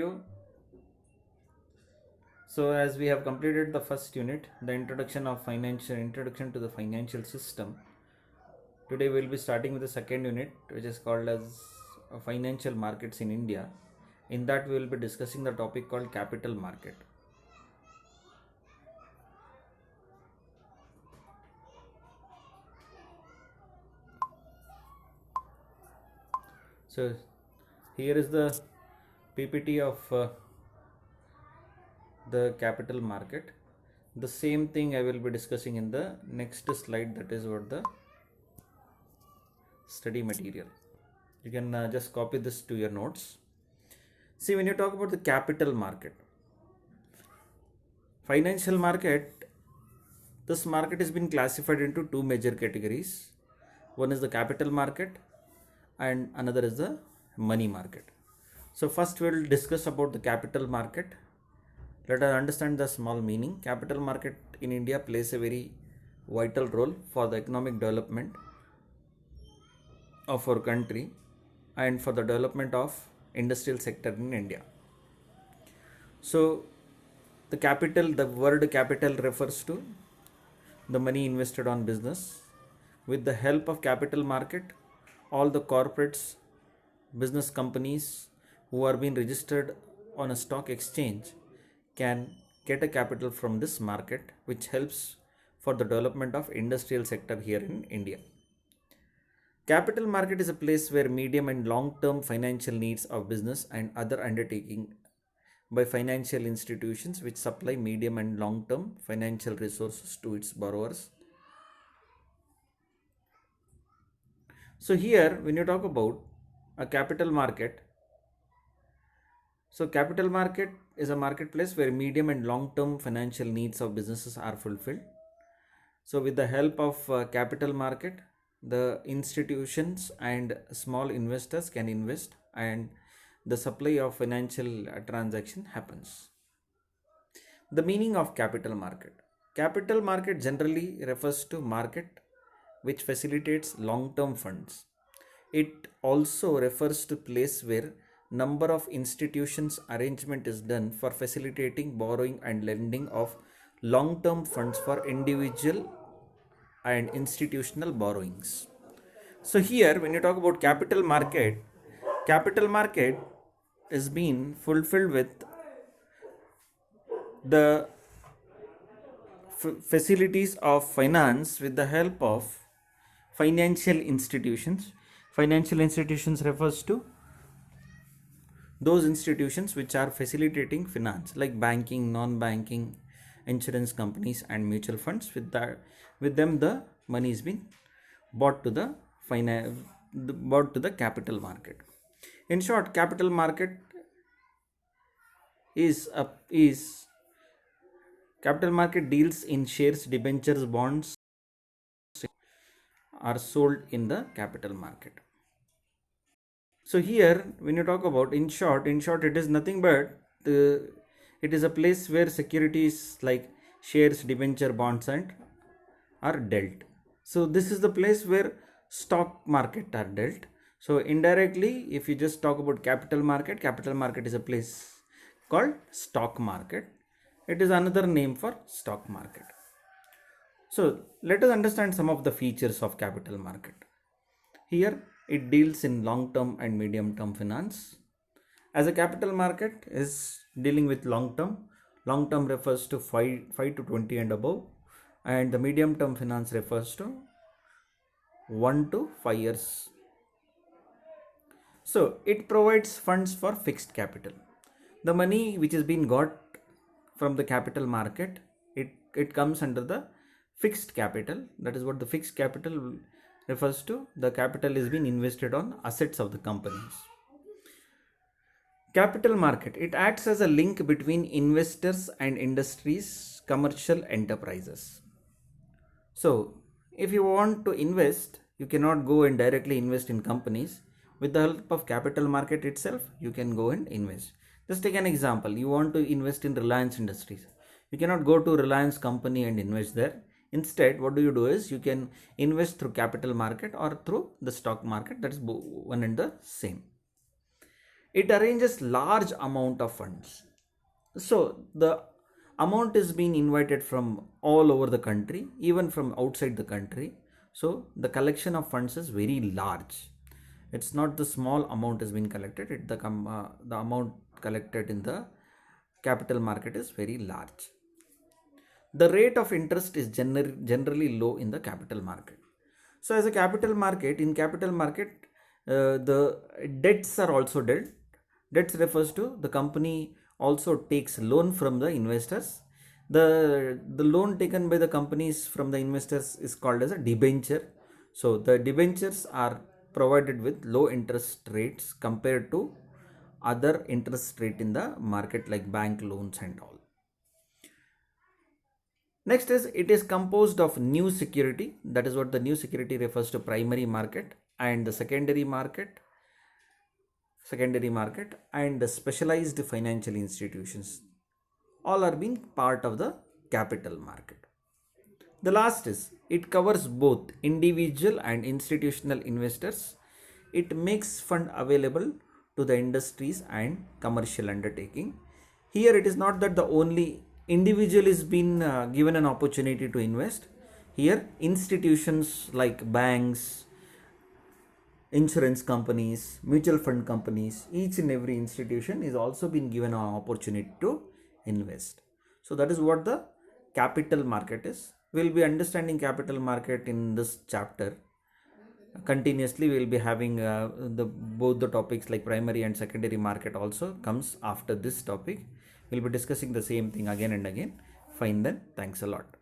You. So as we have completed the first unit, the introduction to the financial system. Today we will be starting with the second unit, which is called as financial markets in India. In that we will be discussing the topic called capital market. So here is the PPT of the capital market. The same thing I will be discussing in the next slide, that is what the study material. You can just copy this to your notes. See, when you talk about the capital market, financial market, this market has been classified into two major categories. One is the capital market and another is the money market. So first we'll discuss about the capital market. Let us understand the small meaning. Capital market in India plays a very vital role for the economic development of our country and for the development of industrial sector in India. So the word capital refers to the money invested on business. With the help of capital market, all the corporates, business companies who are being registered on a stock exchange can get a capital from this market, which helps for the development of industrial sector here in India. Capital market is a place where medium and long term financial needs of business and other undertaking by financial institutions which supply medium and long term financial resources to its borrowers. So here when you talk about a capital market, so capital market is a marketplace where medium and long term financial needs of businesses are fulfilled. So with the help of capital market, the institutions and small investors can invest and the supply of financial transaction happens. The meaning of capital market. Capital market generally refers to market which facilitates long term funds. It also refers to place where number of institutions arrangement is done for facilitating borrowing and lending of long term funds for individual and institutional borrowings. So here when you talk about capital market is being fulfilled with the facilities of finance with the help of financial institutions. Financial institutions refers to those institutions which are facilitating finance like banking, non-banking, insurance companies and mutual funds. With them the money is being bought to the capital market. In short, capital market is capital market deals in shares, debentures, bonds are sold in the capital market. So here when you talk about in short, it is nothing but it is a place where securities like shares, debenture, bonds and are dealt. So this is the place where stock market are dealt. So indirectly, if you just talk about capital market is a place called stock market. It is another name for stock market. So let us understand some of the features of capital market. Here it deals in long term and medium term finance. As a capital market is dealing with long term refers to 5 to 20 and above, and the medium term finance refers to 1 to 5 years. So it provides funds for fixed capital. The money which is being got from the capital market, it comes under the fixed capital. That is what the fixed capital refers to. The capital is being invested on assets of the companies. Capital market, it acts as a link between investors and industries, commercial enterprises. So if you want to invest, you cannot go and directly invest in companies. With the help of capital market itself, you can go and invest. Just take an example. You want to invest in Reliance Industries. You cannot go to Reliance company and invest there. Instead, what do you do is you can invest through capital market or through the stock market. That is one and the same. It arranges large amount of funds. So the amount is being invited from all over the country, even from outside the country. So the collection of funds is very large. It's not the small amount has been collected. The amount collected in the capital market is very large. The rate of interest is generally low in the capital market. So as a capital market, in capital market, the debts are also dealt. Debts refers to the company also takes loan from the investors. The loan taken by the companies from the investors is called as a debenture. So the debentures are provided with low interest rates compared to other interest rate in the market like bank loans and all. Next is it is composed of new security. That is what the new security refers to, primary market and the secondary market and the specialized financial institutions. All are being part of the capital market. The last is it covers both individual and institutional investors. It makes fund available to the industries and commercial undertaking. Here it is not that the only individual is been given an opportunity to invest. Here institutions like banks, insurance companies, mutual fund companies, each and every institution is also been given an opportunity to invest. So that is what the capital market is. We'll be understanding capital market in this chapter. Continuously we'll be having the both the topics like primary and secondary market also comes after this topic. We'll be discussing the same thing again and again. Fine then. Thanks a lot.